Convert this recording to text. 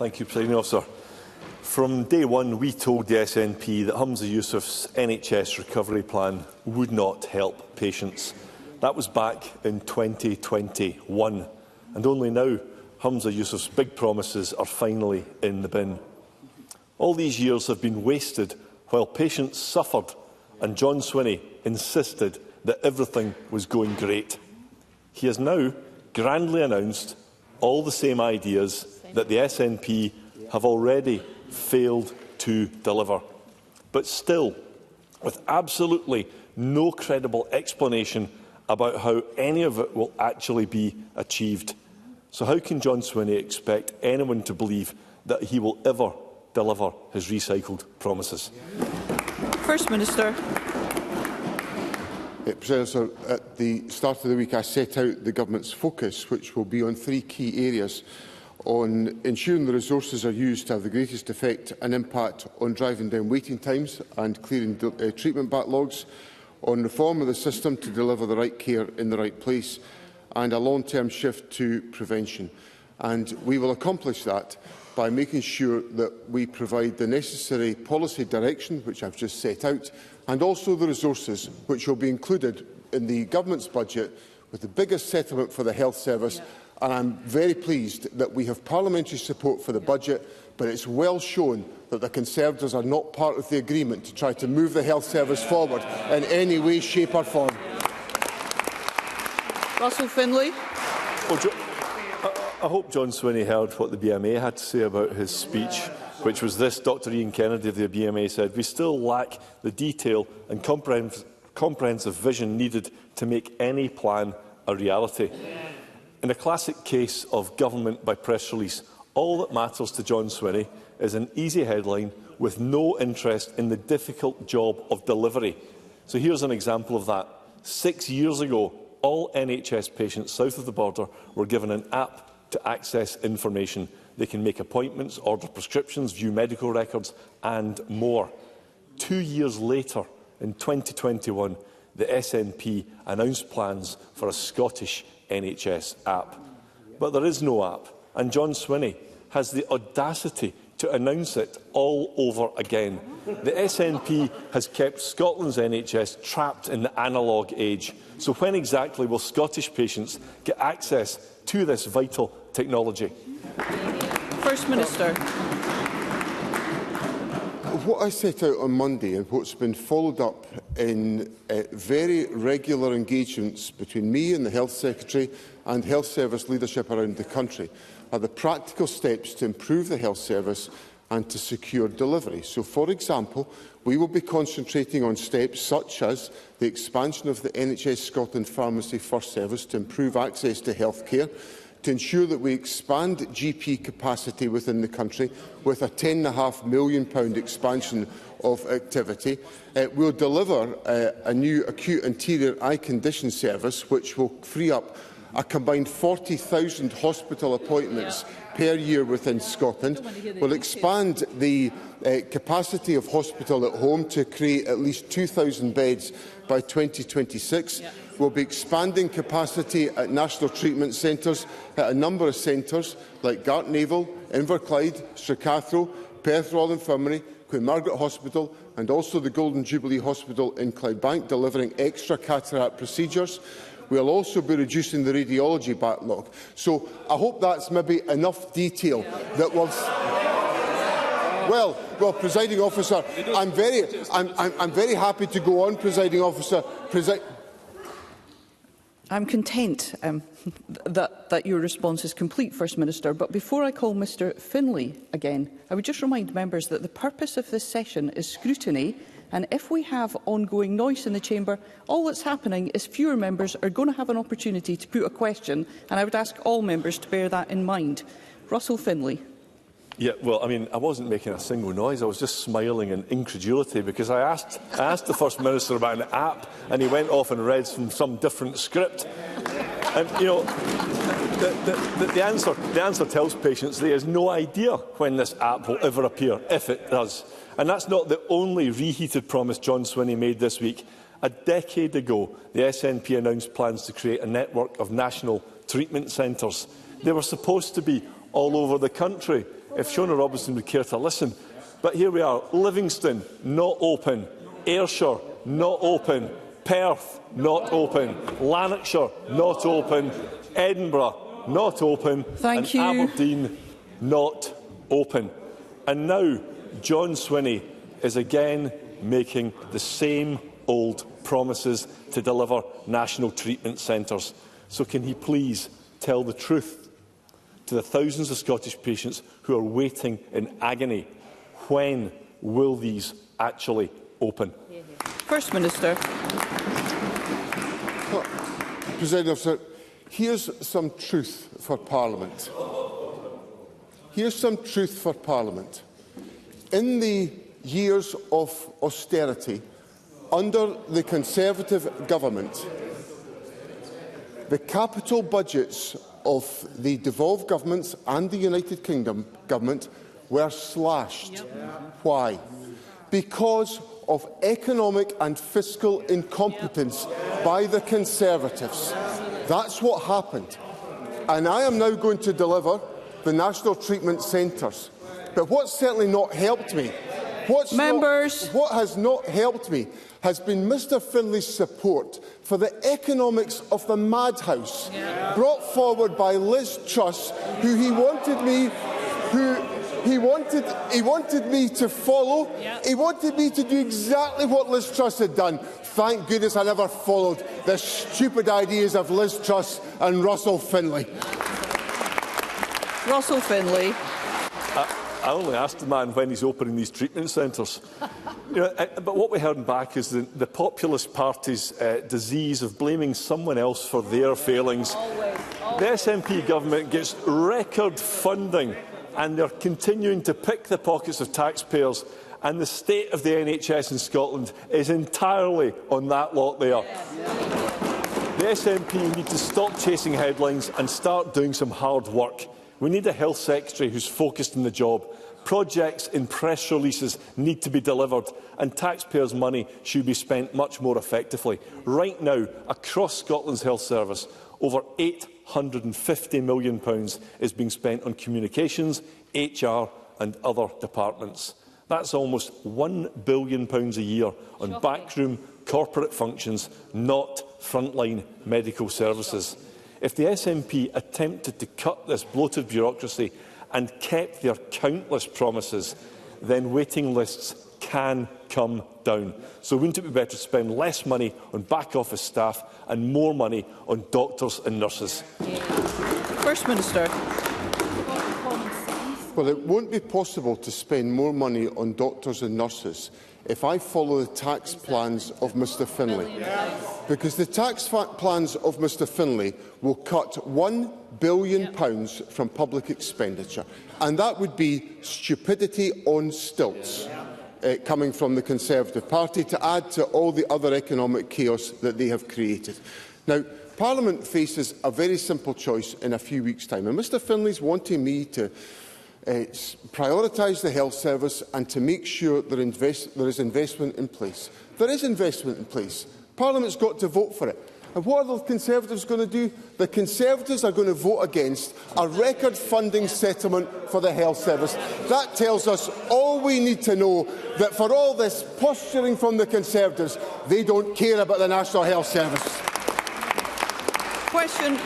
Thank you, Presiding Officer. From day one, we told the SNP that Humza Yousaf's NHS recovery plan would not help patients. That was back in 2021, and only now Humza Yousaf's big promises are finally in the bin. All these years have been wasted while patients suffered, and John Swinney insisted that everything was going great. He has now grandly announced all the same ideas that the SNP have already failed to deliver, but still with absolutely no credible explanation about how any of it will actually be achieved. So how can John Swinney expect anyone to believe that he will ever deliver his recycled promises? First Minister. President, at the start of the week I set out the Government's focus, which will be on three key areas: on ensuring the resources are used to have the greatest effect and impact on driving down waiting times and clearing treatment backlogs, on reform of the system to deliver the right care in the right place, and a long-term shift to prevention. And we will accomplish that by making sure that we provide the necessary policy direction, which I've just set out, and also the resources which will be included in the Government's budget with the biggest settlement for the health service. And I'm very pleased that we have parliamentary support for the budget, but it's well shown that the Conservatives are not part of the agreement to try to move the health service forward in any way, shape or form. Russell Findlay. I hope John Swinney heard what the BMA had to say about his speech, which was this. Dr Ian Kennedy of the BMA said, "We still lack the detail and comprehensive vision needed to make any plan a reality." In a classic case of government by press release, all that matters to John Swinney is an easy headline with no interest in the difficult job of delivery. So here's an example of that. 6 years ago, all NHS patients south of the border were given an app to access information. They can make appointments, order prescriptions, view medical records and more. 2 years later, in 2021, the SNP announced plans for a Scottish NHS app. But there is no app, and John Swinney has the audacity to announce it all over again. The SNP has kept Scotland's NHS trapped in the analogue age. So when exactly will Scottish patients get access to this vital technology? First Minister. What I set out on Monday, and what's been followed up in very regular engagements between me and the Health Secretary and health service leadership around the country, are the practical steps to improve the health service and to secure delivery. So, for example, we will be concentrating on steps such as the expansion of the NHS Scotland Pharmacy First service to improve access to health care, to ensure that we expand GP capacity within the country with a £10.5 million expansion of activity. We will deliver a new acute anterior eye condition service which will free up a combined 40,000 hospital appointments per year within Scotland. We will expand the capacity of hospital at home to create at least 2,000 beds by 2026. We will be expanding capacity at national treatment centres at a number of centres like Gartnavel, Inverclyde, Stracathro, Perth Royal Infirmary, Queen Margaret Hospital and also the Golden Jubilee Hospital in Clydebank, delivering extra cataract procedures. We will also be reducing the radiology backlog. So I hope that's maybe enough detail that will... Well, Presiding Officer, I'm very happy to go on, Presiding Officer. I'm content that your response is complete, First Minister. But before I call Mr Findlay again, I would just remind members that the purpose of this session is scrutiny. And if we have ongoing noise in the chamber, all that's happening is fewer members are going to have an opportunity to put a question, and I would ask all members to bear that in mind. Russell Findlay. Yeah, well, I mean, I wasn't making a single noise. I was just smiling in incredulity because I asked the First Minister about an app, and he went off and read from some different script. And, you know, the answer tells patients there is no idea when this app will ever appear, if it does. And that's not the only reheated promise John Swinney made this week. A decade ago, the SNP announced plans to create a network of national treatment centres. They were supposed to be all over the country. if Shona Robinson would care to listen. But here we are. Livingston, not open. Ayrshire, not open. Perth, not open. Lanarkshire, not open. Edinburgh, not open. Thank you. Aberdeen, not open. And now John Swinney is again making the same old promises to deliver national treatment centres. So can he please tell the truth to the thousands of Scottish patients who are waiting in agony? When will these actually open? First Minister. Well, President Officer, here's some truth for Parliament. Here's some truth for Parliament. In the years of austerity, under the Conservative government, the capital budgets of the devolved governments and the United Kingdom government were slashed. Why? Because of economic and fiscal incompetence by the Conservatives. That's what happened. And I am now going to deliver the National Treatment Centres. But what's certainly not helped me, what has not helped me has been Mr Findlay's support for the economics of the madhouse brought forward by Liz Truss, who he wanted me to follow. He wanted me to do exactly what Liz Truss had done. Thank goodness I never followed the stupid ideas of Liz Truss and Russell Findlay. Russell Findlay. I only asked the man when he's opening these treatment centres. But what we heard back is the Populist Party's disease of blaming someone else for their failings. The SNP government gets record funding and they're continuing to pick the pockets of taxpayers, and the state of the NHS in Scotland is entirely on that lot there. The SNP need to stop chasing headlines and start doing some hard work. We need a Health Secretary who's focused on the job. Projects in press releases need to be delivered, and taxpayers' money should be spent much more effectively. Right now, across Scotland's health service, over £850 million is being spent on communications, HR and other departments. That's almost £1 billion a year on backroom corporate functions, not frontline medical services. If the SNP attempted to cut this bloated bureaucracy and kept their countless promises, then waiting lists can come down. So wouldn't it be better to spend less money on back office staff and more money on doctors and nurses? First Minister. Well, it won't be possible to spend more money on doctors and nurses if I follow the tax plans of Mr Findlay. Because the tax plans of Mr Findlay will cut £1 billion from public expenditure. And that would be stupidity on stilts coming from the Conservative Party, to add to all the other economic chaos that they have created. Now, Parliament faces a very simple choice in a few weeks' time. And Mr Findlay is wanting me to prioritise the health service and to make sure there is investment in place. There is investment in place. Parliament's got to vote for it. And what are the Conservatives going to do? The Conservatives are going to vote against a record funding settlement for the health service. That tells us all we need to know, that for all this posturing from the Conservatives, they don't care about the National Health Service. Question.